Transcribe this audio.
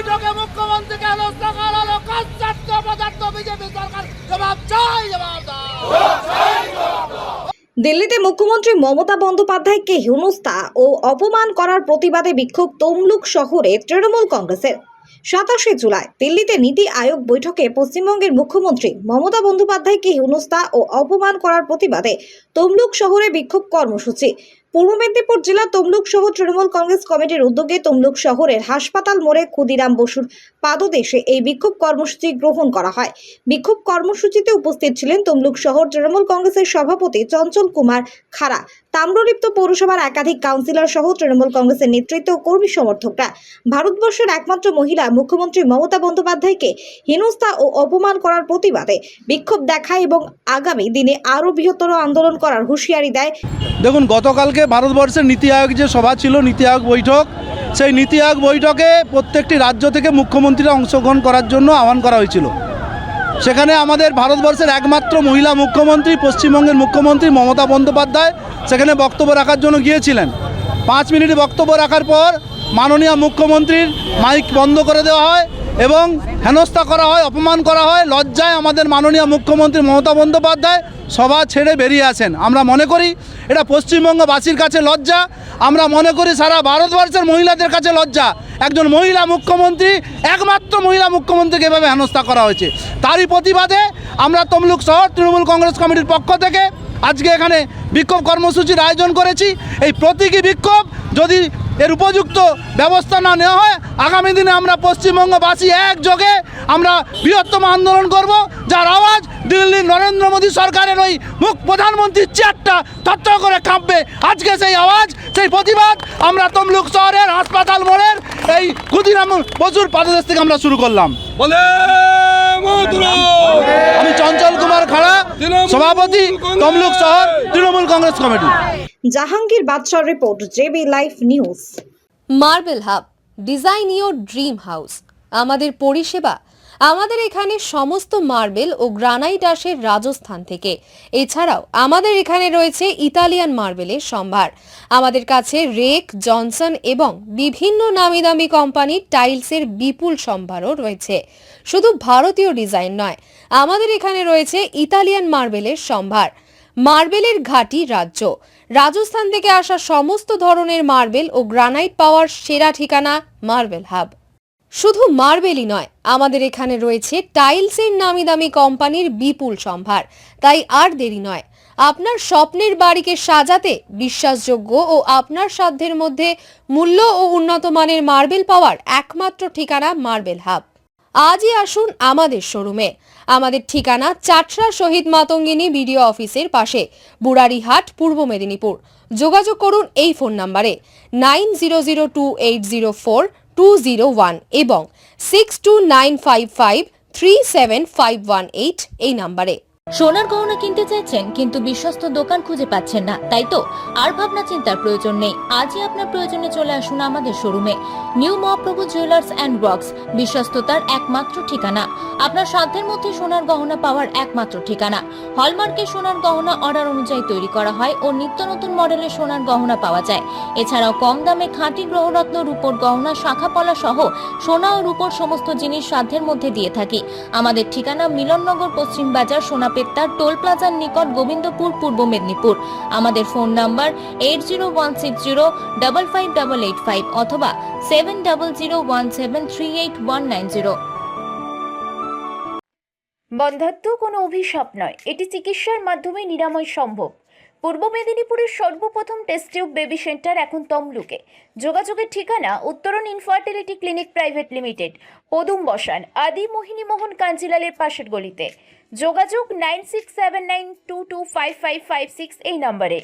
বৈঠকে মুখ্যমন্ত্রীকে হেনস্থা করা হলো কনসার্ট পদার্থ বিজেপি সরকার জবাব চাই, জবাব দাও। দিল্লিতে মুখ্যমন্ত্রী মমতা বন্দ্যোপাধ্যায়কে হেনস্থা ও অপমান করার প্রতিবাদে বিক্ষোভ তমলুক শহরে তৃণমূল কংগ্রেসের। 27 জুলাই দিল্লিতে নীতি আয়োগ বৈঠকে পশ্চিমবঙ্গের মুখ্যমন্ত্রী মমতা বন্দ্যোপাধ্যায়কে হেনস্থা ও অপমান করার প্রতিবাদে তমলুক শহরে বিক্ষোভ কর্মসূচি। পূর্ব মেদিনীপুর জেলা তমলুক শহর তৃণমূল কংগ্রেস কমিটির উদ্যোগে তমলুক শহরের হাসপাতাল মোড়ে ক্ষুদিরাম বসুর পাদদেশে এই বিক্ষোভ কর্মসূচি গ্রহণ করা হয়। বিক্ষোভ কর্মসূচিতে উপস্থিত ছিলেন তমলুক শহর তৃণমূল কংগ্রেসের সভাপতি চঞ্চল কুমার খাড়া, তাম্রলিপ্ত পৌরসভার একাধিক কাউন্সিলর সহ তৃণমূল কংগ্রেসের নেতৃত্ব ও কর্মী সমর্থকরা। ভারতবর্ষের একমাত্র মহিলা মুখ্যমন্ত্রী মমতা বন্দ্যোপাধ্যায়কে হেনস্থা ও অপমান করার প্রতিবাদে বিক্ষোভ দেখায় এবং আগামী দিনে আরও বৃহত্তর আন্দোলন করার হুঁশিয়ারি দেয়। দেখুন, গতকালকে ভারতবর্ষের নীতি আয়োগ যে সভা ছিল, নীতি আয়োগ বৈঠক, সেই নীতি আয়োগ বৈঠকে প্রত্যেকটি রাজ্য থেকে মুখ্যমন্ত্রীরা অংশগ্রহণ করার জন্য আহ্বান করা হয়েছিল। সেখানে আমাদের ভারতবর্ষের একমাত্র মহিলা মুখ্যমন্ত্রী, পশ্চিমবঙ্গের মুখ্যমন্ত্রী মমতা বন্দ্যোপাধ্যায় সেখানে বক্তব্য রাখার জন্য গিয়েছিলেন। 5 মিনিট বক্তব্য রাখার পর মাননীয় মুখ্যমন্ত্রীর মাইক বন্ধ করে দেওয়া হয় এবং হেনস্থা করা হয়, অপমান করা হয়। লজ্জায় আমাদের মাননীয় মুখ্যমন্ত্রী মমতা বন্দ্যোপাধ্যায় সভা ছেড়ে বেরিয়ে আসেন। আমরা মনে করি এটা পশ্চিমবঙ্গবাসীর কাছে লজ্জা, আমরা মনে করি সারা ভারতবর্ষের মহিলাদের কাছে লজ্জা। একজন মহিলা মুখ্যমন্ত্রী, একমাত্র মহিলা মুখ্যমন্ত্রীকে এভাবে হেনস্থা করা হয়েছে। তারই প্রতিবাদে আমরা তমলুক শহর তৃণমূল কংগ্রেস কমিটির পক্ষ থেকে আজকে এখানে বিক্ষোভ কর্মসূচির আয়োজন করেছি। এই প্রতীকী বিক্ষোভ যদি এর উপযুক্ত ব্যবস্থা না নেওয়া হয়, আগামী দিনে আমরা পশ্চিমবঙ্গবাসী একযোগে আমরা বৃহত্তম আন্দোলন করব, যার আওয়াজ দিল্লির নরেন্দ্র মোদী সরকারের ওই প্রধানমন্ত্রীর চেয়ারটা থরথর করে কাঁপবে। আজকে সেই আওয়াজ, সেই প্রতিবাদ আমরা তমলুক শহরের হাসপাতাল মোড়ের এই ক্ষুদিরাম বসুর পাদদেশ থেকে আমরা শুরু করলাম। আমি চঞ্চল কুমার খাড়া, সভাপতি তমলুক শহর তৃণমূল কংগ্রেস কমিটি। জাহাঙ্গীর বাদশার report, JB live news. Marble hub, design your dream house. আমাদের পরিষেবা, আমাদের এখানে সমস্ত মার্বেল ও গ্রানাইট আসে রাজস্থান থেকে। এছাড়াও আমাদের এখানে রয়েছে ইতালিয়ান মার্বেলের সম্ভার। আমাদের কাছে রেক, জনসন এবং বিভিন্ন নামি দামি কোম্পানির টাইলসের বিপুল সম্ভারও রয়েছে। শুধু ভারতীয় ডিজাইন নয়, আমাদের এখানে রয়েছে ইতালিয়ান মার্বেলের সম্ভার। মার্বেলের ঘাঁটি রাজ্য, রাজস্থান থেকে আসা সমস্ত ধরনের মার্বেল ও গ্রানাইট পাওয়ার সেরা ঠিকানা মার্বেল হাব। শুধু মার্বেলই নয়, আমাদের এখানে রয়েছে টাইলসের নামি দামি কোম্পানির বিপুল সম্ভার। তাই আর দেরি নয়, আপনার স্বপ্নের বাড়িকে সাজাতে বিশ্বাসযোগ্য ও আপনার সাধ্যের মধ্যে মূল্য ও উন্নত মানের মার্বেল পাওয়ার একমাত্র ঠিকানা মার্বেল হাব। আজই আসুন আমাদের শোরুমে। আমাদের ঠিকানা চাটরা শহীদ মাতঙ্গিনী বিডিও অফিসের পাশে, বুড়ারিহাট, পূর্ব মেদিনীপুর। যোগাযোগ করুন এই ফোন নম্বরে 9002804201 এবং 6295537518 এই নম্বরে। সোনার গহনা কিনতে চাইছেন কিন্তু বিশ্বস্ত দোকান খুঁজে পাচ্ছেন না, তাই তো আর ভাবনা চিন্তার প্রয়োজন নেই। আজই আপনার প্রয়োজনে চলে আসুন আমাদের শোরুমে। New Mahaprabhu Jewellers and Works, বিশ্বস্ততার একমাত্র ঠিকানা। আপনার সাধ্যের মধ্যে সোনার গহনা পাওয়ার একমাত্র ঠিকানা। হলমার্কের সোনার গহনা অর্ডার অনুযায়ী তৈরি করা হয় ও নিত্য নতুন মডেলের সোনার গহনা পাওয়া যায়। এছাড়াও কম দামে খাঁটি গ্রহরত্ন, রূপোর গহনা, শাখাপলা সহ সোনা ও রূপোর সমস্ত জিনিস সাধ্যের মধ্যে দিয়ে থাকি। আমাদের ঠিকানা মিলননগর, পশ্চিম বাজার, সোনাপেত্তার টোল প্লাজার নিকট, গোবিন্দপুর, পূর্ব মেদিনীপুর। আমাদের ফোন নাম্বার 8016055885 অথবা 7001738190। বন্ধ্যাত্ব কোনো অভিশাপ নয়, এটি চিকিৎসার মাধ্যমে নিরাময় সম্ভব। পূর্ব মেদিনীপুরের সর্বপ্রথম টেস্ট টিউব বেবি সেন্টার এখন তমলুকে। যোগাযোগের ঠিকানা উত্তরণ ইনফার্টিলিটি ক্লিনিক প্রাইভেট লিমিটেড, পদুম বসান, আদি মোহিনী মোহন কাঞ্জিলালের পাশের গলিতে। যোগাযোগ 9679225556 এই নম্বরে।